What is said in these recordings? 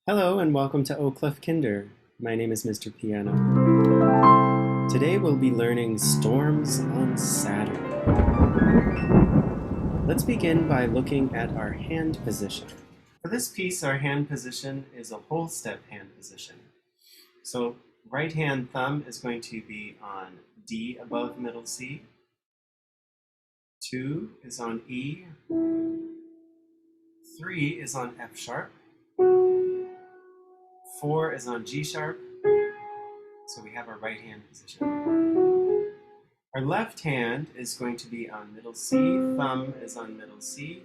Hello and welcome to Oclef Kinder. My name is Mr. Piano. Today we'll be learning storms on Saturn. Let's begin by looking at our hand position. For this piece, our hand position is a whole step hand position. So right hand thumb is going to be on D above middle C. 2 is on E. 3 is on F sharp. 4 is on G sharp, so we have our right hand position. Our left hand is going to be on middle C, thumb is on middle C,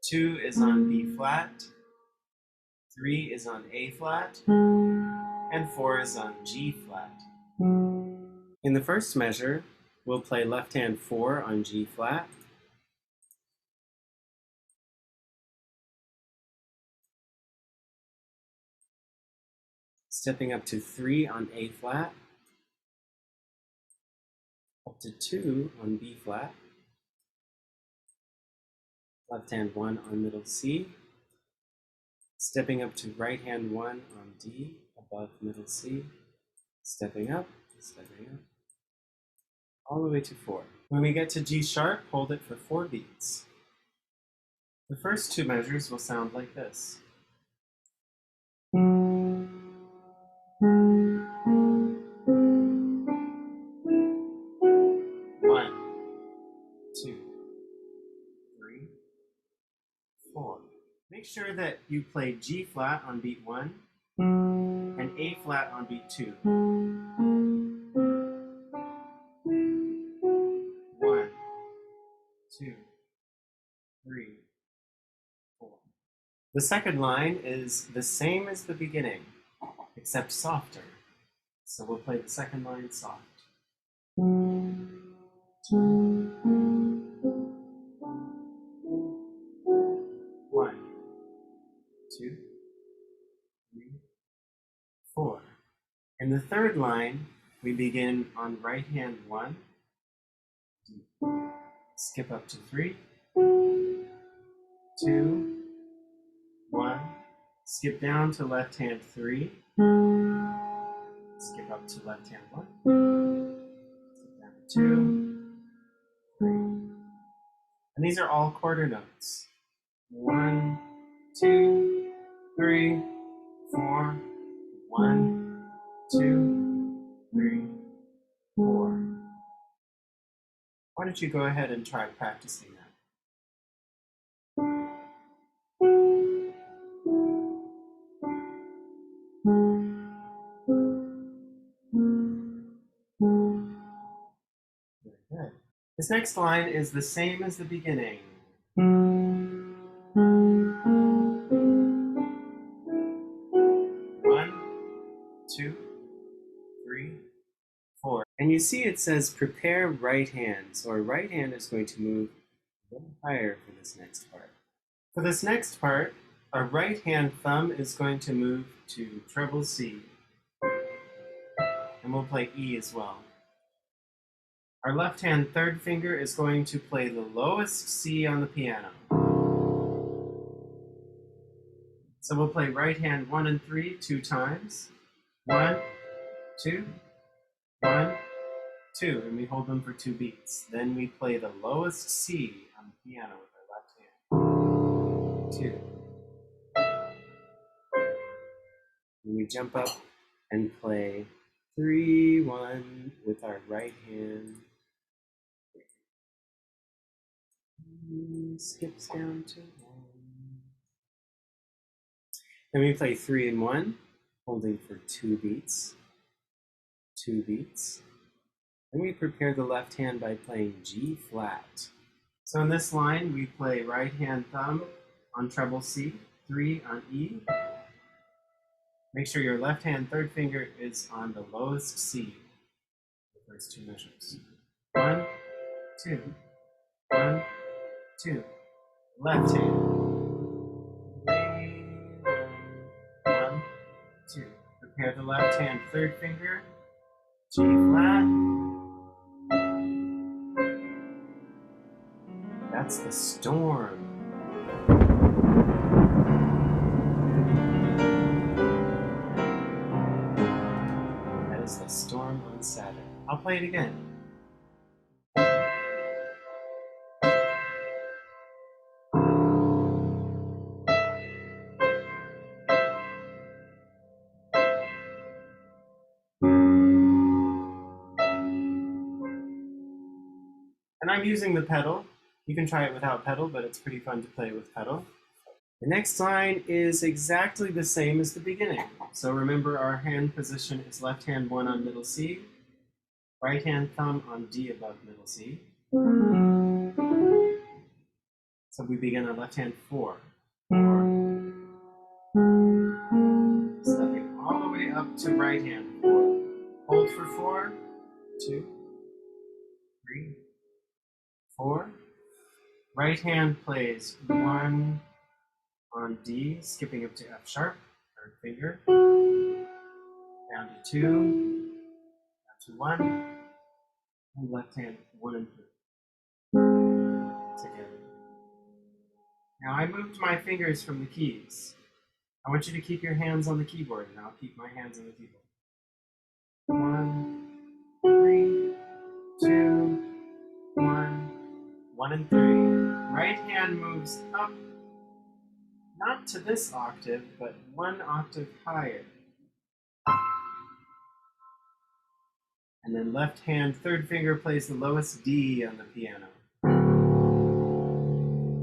2 is on B flat, 3 is on A flat, and 4 is on G flat. In the first measure, we'll play left hand 4 on G flat, stepping up to 3 on A flat, up to 2 on B flat, left hand 1 on middle C, stepping up to right hand 1 on D above middle C, stepping up, all the way to 4. When we get to G sharp, hold it for 4 beats. The first 2 measures will sound like this. 1, 2, 3, 4. Make sure that you play G flat on beat 1 and A flat on beat 2. 1, 2, 3, 4. The second line is the same as the beginning, except softer. So we'll play the second line soft. 1, 2, 3, 4. In the third line, we begin on right hand 1, skip up to 3, 2, 1, skip down to left hand 3, skip up to left hand 1, skip down to 2, 3. And these are all quarter notes. 1, 2, 3, 4, 1, 2, 3, 4. Why don't you go ahead and try practicing that? Very good. This next line is the same as the beginning. 1, 2, 3, 4. And you see it says prepare right hand. So our right hand is going to move a little higher for this next part. For this next part, our right hand thumb is going to move to treble C. And we'll play E as well. Our left hand third finger is going to play the lowest C on the piano. So we'll play right hand 1 and 3 2 times. 1, 2, 1, 2, and we hold them for 2 beats. Then we play the lowest C on the piano with our left hand. 2. And we jump up and play 3, 1 with our right hand. Skips down to 1. Then we play 3 and 1, holding for 2 beats. 2 beats. Then we prepare the left hand by playing G flat. So in this line, we play right hand thumb on treble C, 3 on E. Make sure your left hand third finger is on the lowest C, the first 2 measures. 1, 2, 1, 2. Left hand. 1, 2. Prepare the left hand third finger, G flat. That's the storm. I'll play it again. And I'm using the pedal. You can try it without pedal, but it's pretty fun to play with pedal. The next line is exactly the same as the beginning. So remember, our hand position is left hand 1 on middle C, right hand thumb on D above middle C. So we begin on left hand 4. 4. Stepping all the way up to right hand 4. Hold for 4, 2, 3, 4. Right hand plays 1 on D, skipping up to F sharp, third finger, down to 2, down to 1, and left hand 1 and 3 together. Now I moved my fingers from the keys. I want you to keep your hands on the keyboard, and I'll keep my hands on the keyboard. 1, 3, 2, 1, 1 and 3. Right hand moves up, not to this octave, but 1 octave higher. And then left hand, third finger plays the lowest D on the piano.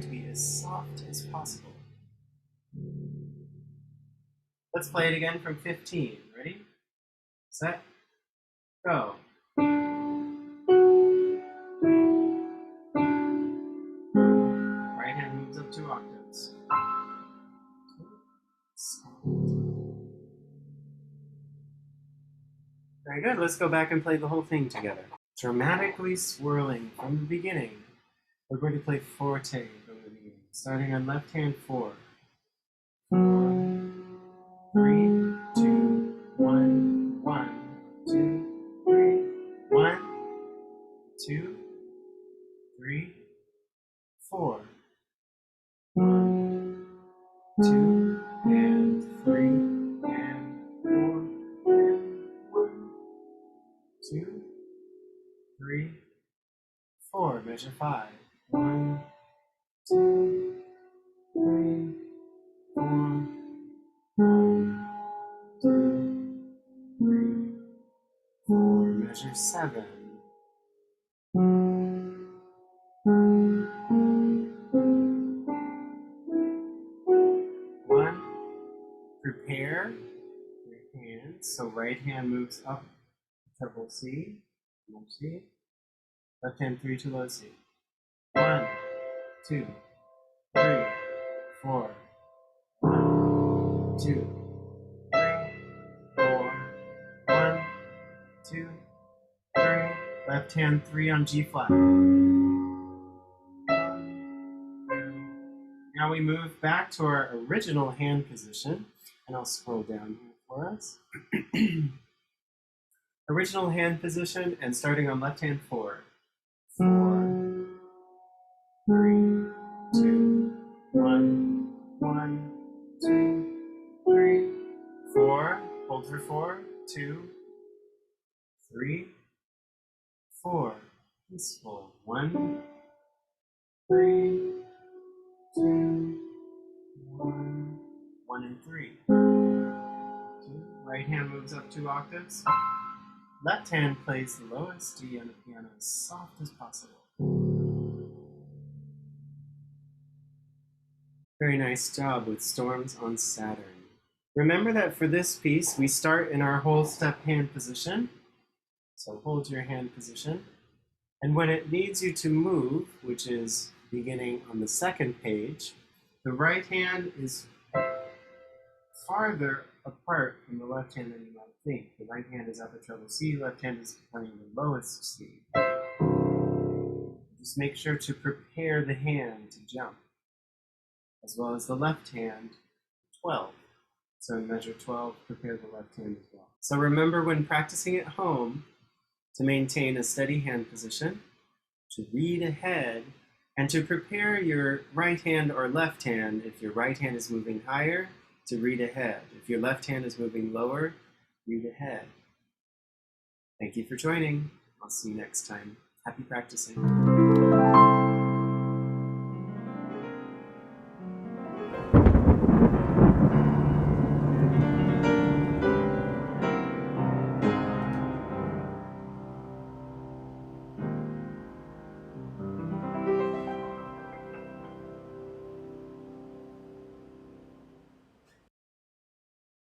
To be as soft as possible. Let's play it again from 15. Ready? Set, go. Right hand moves up 2 octaves. Very good. Let's go back and play the whole thing together. Dramatically swirling from the beginning. We're going to play forte from the beginning, starting on left hand 4. 4, 3, 2, 1, 1, 2, 3, 1, 2, 3, 4. 1, 2, and 3, and 4, and 1, 2, 3, 4. Measure 5. 1, 2, 3, 4. 1, 2, 3, 4. Measure 7. 1. Prepare your hands. So right hand moves up, treble C, low C. Left hand 3 to low C. 1, 2, 3, 4. 1, 2, 3, 4. 1, 2, 3. Left hand 3 on G flat. Now we move back to our original hand position, and I'll scroll down here for us. Original hand position, and starting on left hand 4. 4, 3, 2, 1, 1, 2, 3, 4. Hold for 4, 2, 3, 4. Peaceful. 1, 3, 2, 1, 1 and 3. 2. Right hand moves up 2 octaves. Left hand plays the lowest D on the piano as soft as possible. Very nice job with Storms on Saturn. Remember that for this piece, we start in our whole step hand position. So hold your hand position. And when it needs you to move, which is beginning on the second page, the right hand is farther apart from the left hand than you might think. The right hand is up at treble C, left hand is playing the lowest C. Just make sure to prepare the hand to jump, as well as the left hand, 12. So in measure 12, prepare the left hand as well. So remember when practicing at home to maintain a steady hand position, to read ahead, and to prepare your right hand or left hand, if your right hand is moving higher, to read ahead. If your left hand is moving lower, read ahead. Thank you for joining. I'll see you next time. Happy practicing.